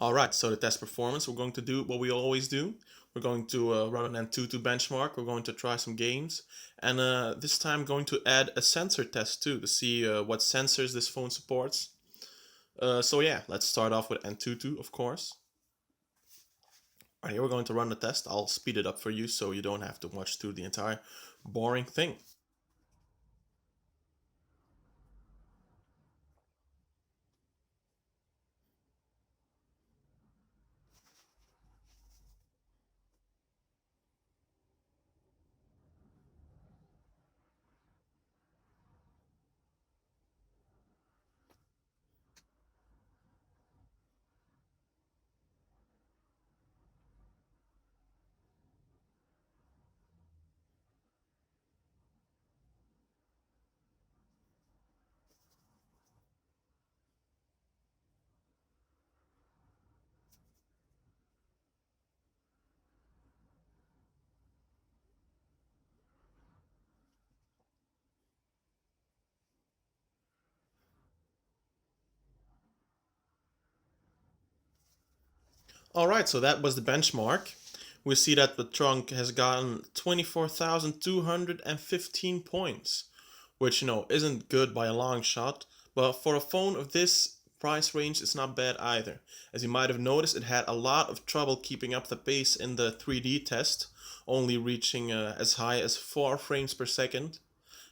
Alright, so the test performance, we're going to do what we always do. We're going to run an Antutu benchmark, we're going to try some games, and this time going to add a sensor test too, to see what sensors this phone supports. So yeah, let's start off with Antutu, of course. Alright, here we're going to run the test. I'll speed it up for you so you don't have to watch through the entire boring thing. Alright, so that was the benchmark. We see that the trunk has gotten 24,215 points, which, isn't good by a long shot, but for a phone of this price range, it's not bad either. As you might have noticed, it had a lot of trouble keeping up the pace in the 3D test, only reaching as high as 4 frames per second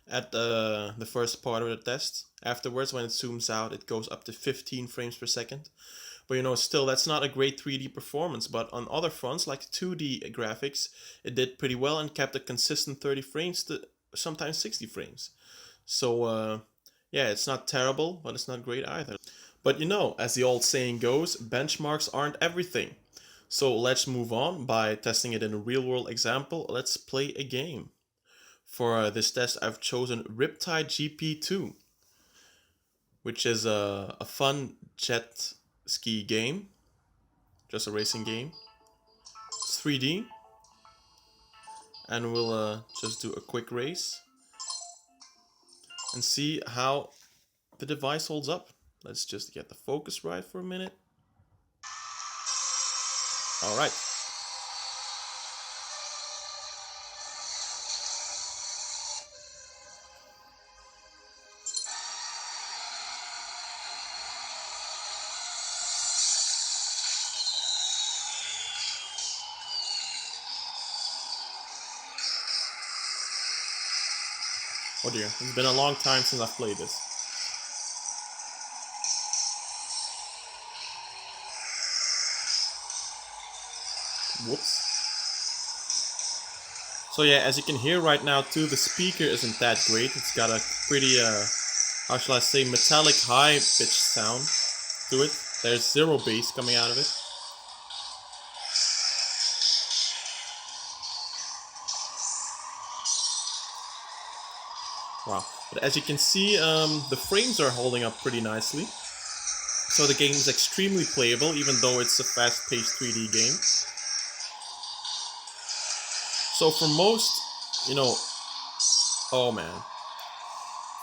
at the first part of the test. Afterwards, when it zooms out, it goes up to 15 frames per second. But still, that's not a great 3D performance. But on other fronts, like 2D graphics, it did pretty well and kept a consistent 30 frames to sometimes 60 frames. So, yeah, it's not terrible, but it's not great either. But as the old saying goes, benchmarks aren't everything. So let's move on by testing it in a real world example. Let's play a game. For this test, I've chosen Riptide GP2, which is a fun jet ski game, just a racing game. It's 3D, and we'll just do a quick race and see how the device holds up. Let's just get the focus right for a minute. Alright. Oh dear, it's been a long time since I've played this. Whoops. So yeah, as you can hear right now too, the speaker isn't that great. It's got a pretty, how shall I say, metallic high pitched sound to it. There's zero bass coming out of it. Wow. But as you can see, the frames are holding up pretty nicely. So the game is extremely playable, even though it's a fast-paced 3D game. So for most, oh man.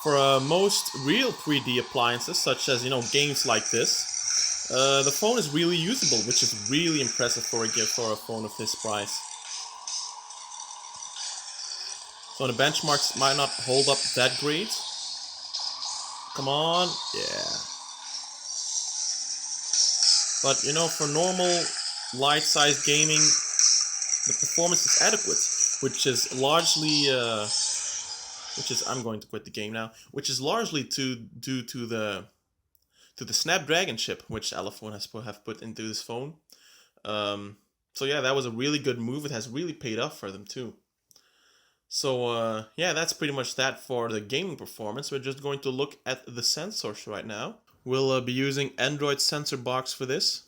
For most real 3D appliances, such as, games like this, the phone is really usable, which is really impressive for a phone of this price. So the benchmarks might not hold up that great. Come on, yeah. But for normal light-sized gaming, the performance is adequate, which is largely, I'm going to quit the game now, which is largely due to the Snapdragon chip, which Elephone have put into this phone. So yeah, that was a really good move. It has really paid off for them too. So yeah, that's pretty much that for the gaming performance. We're just going to look at the sensors right now. We'll be using Android Sensor Box for this.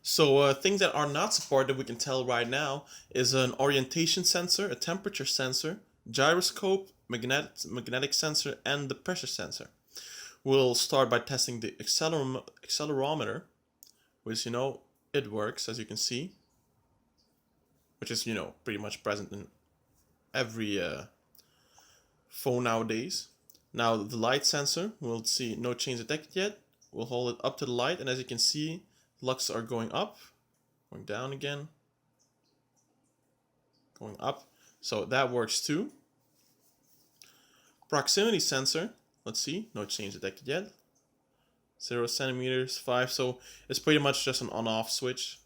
So things that are not supported, we can tell right now, is an orientation sensor, a temperature sensor, gyroscope, magnetic sensor, and the pressure sensor. We'll start by testing the accelerometer, which it works, as you can see, which is pretty much present in every phone nowadays. Now the light sensor, we'll see no change detected yet. we'll hold it up to the light, and as you can see, lux are going up, going down again, going up. So that works too. Proximity sensor, let's see, no change detected yet. 0 centimeters, 5, so it's pretty much just an on-off switch.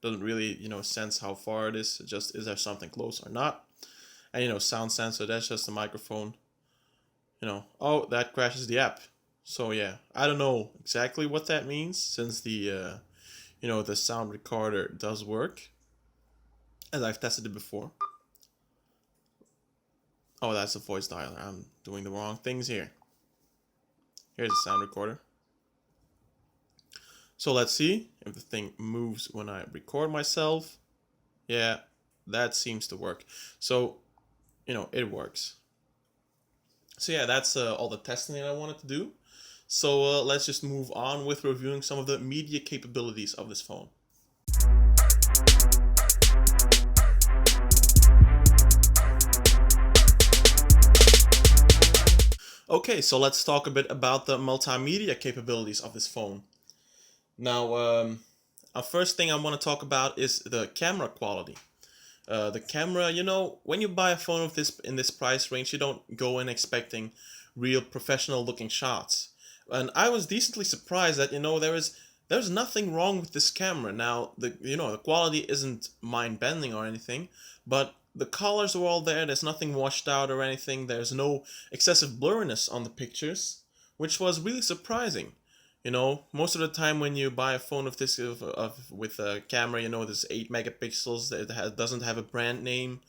Doesn't really, sense how far it is. It just, is there something close or not? And, sound sensor, that's just a microphone. Oh, that crashes the app. So yeah, I don't know exactly what that means, since the, the sound recorder does work, as I've tested it before. Oh, that's a voice dialer. I'm doing the wrong things here. Here's the sound recorder. So let's see if the thing moves when I record myself. Yeah, that seems to work. So, it works. So yeah, that's all the testing that I wanted to do. So let's just move on with reviewing some of the media capabilities of this phone. Okay, so let's talk a bit about the multimedia capabilities of this phone. Now, our first thing I want to talk about is the camera quality. The camera, when you buy a phone of this in this price range, you don't go in expecting real professional looking shots. And I was decently surprised that there's nothing wrong with this camera. Now the quality isn't mind bending or anything, but the colors are all there. There's nothing washed out or anything. There's no excessive blurriness on the pictures, which was really surprising. Most of the time when you buy a phone of this with a camera, there's 8 megapixels that doesn't have a brand name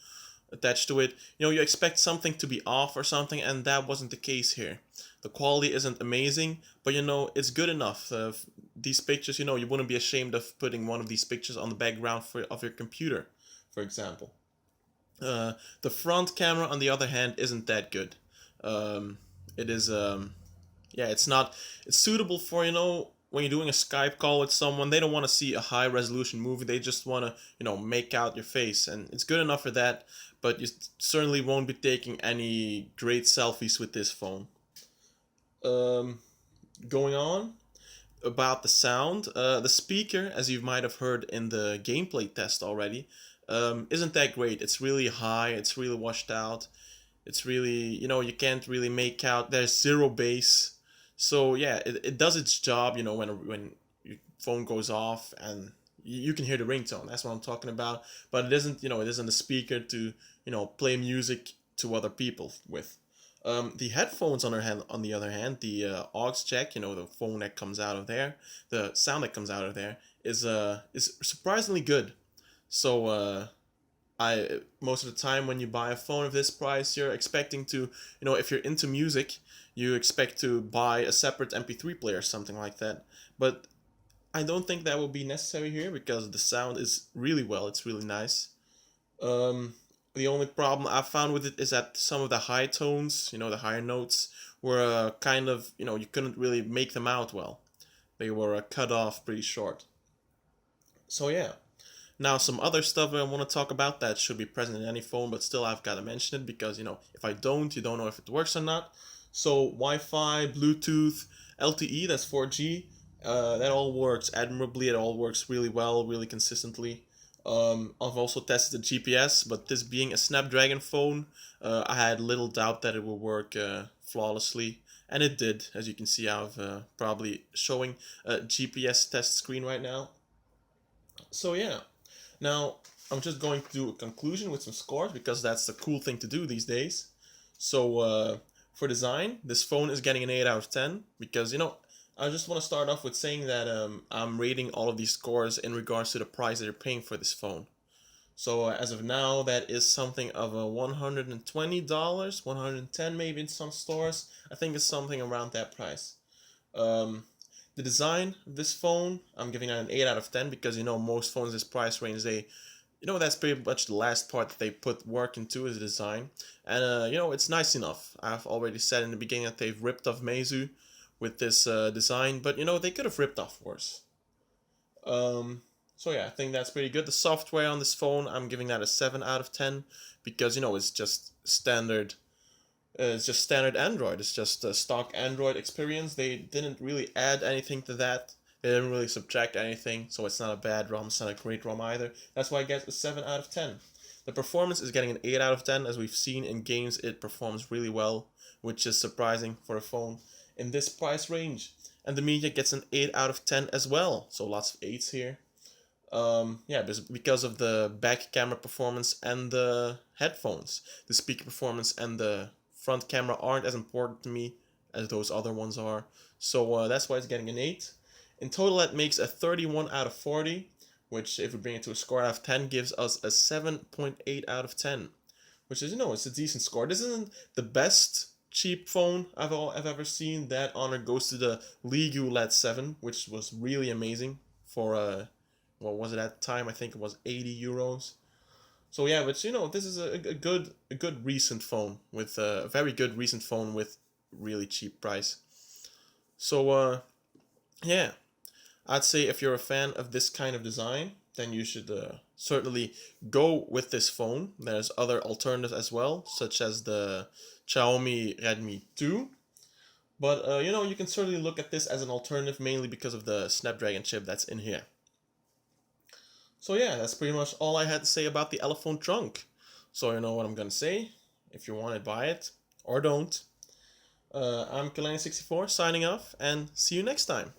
attached to it. You expect something to be off or something, and that wasn't the case here. The quality isn't amazing, but it's good enough. These pictures, you wouldn't be ashamed of putting one of these pictures on the background of your computer, for example. The front camera, on the other hand, isn't that good. It is, yeah, it's not. It's suitable for when you're doing a Skype call with someone. They don't want to see a high resolution movie. They just want to make out your face, and it's good enough for that. But you certainly won't be taking any great selfies with this phone. Going on about the sound, the speaker, as you might have heard in the gameplay test already, isn't that great. It's really high. It's really washed out. It's really, you can't really make out. There's zero bass. So yeah, it does its job, when your phone goes off and you can hear the ringtone. That's what I'm talking about. But it isn't a speaker to, play music to other people with. The headphones, on the other hand, the aux jack, the phone that comes out of there, the sound that comes out of there is surprisingly good. So I most of the time when you buy a phone of this price, you're expecting to, if you're into music, you expect to buy a separate MP3 player or something like that. But I don't think that will be necessary here because the sound is really well. It's really nice. The only problem I found with it is that some of the high tones, the higher notes, were kind of, you couldn't really make them out well. They were cut off pretty short. So yeah. Now, some other stuff I want to talk about that should be present in any phone, but still I've got to mention it because, if I don't, you don't know if it works or not. So, Wi-Fi, Bluetooth, LTE, that's 4G, that all works admirably. It all works really well, really consistently. I've also tested the GPS, but this being a Snapdragon phone, I had little doubt that it would work flawlessly. And it did, as you can see. I've probably showing a GPS test screen right now. So yeah. Now, I'm just going to do a conclusion with some scores because that's the cool thing to do these days. So, for design, this phone is getting an 8 out of 10 because, I just want to start off with saying that I'm rating all of these scores in regards to the price that you're paying for this phone. So, as of now, that is something of a $120, $110 maybe in some stores. I think it's something around that price. The design of this phone, I'm giving it an 8 out of 10 because, most phones this price range, that's pretty much the last part that they put work into is the design. And, it's nice enough. I've already said in the beginning that they've ripped off Meizu with this design, but, they could have ripped off worse. So yeah, I think that's pretty good. The software on this phone, I'm giving that a 7 out of 10 because, it's just standard It's just standard Android. It's just a stock Android experience. They didn't really add anything to that. They didn't really subtract anything, so it's not a bad ROM. It's not a great ROM either. That's why I get a 7 out of 10. The performance is getting an 8 out of 10. As we've seen in games, it performs really well, which is surprising for a phone in this price range. And the media gets an 8 out of 10 as well. So lots of 8s here. Yeah, because of the back camera performance and the headphones. The speaker performance and the front camera aren't as important to me as those other ones are. So that's why it's getting an 8. In total, that makes a 31 out of 40, which, if we bring it to a score out of 10, gives us a 7.8 out of 10, which is, it's a decent score. This isn't the best cheap phone I've ever seen. That honor goes to the Ligu LED 7, which was really amazing for, what was it at the time? I think it was 80 euros. So yeah, but this is a good recent phone with a very good recent phone with really cheap price. So yeah, I'd say if you're a fan of this kind of design, then you should certainly go with this phone. There's other alternatives as well, such as the Xiaomi Redmi 2. But you can certainly look at this as an alternative, mainly because of the Snapdragon chip that's in here. So yeah, that's pretty much all I had to say about the Elephone Trunk. So you know what I'm gonna say. If you want it, buy it, or don't. I'm Kalani64 signing off, and see you next time.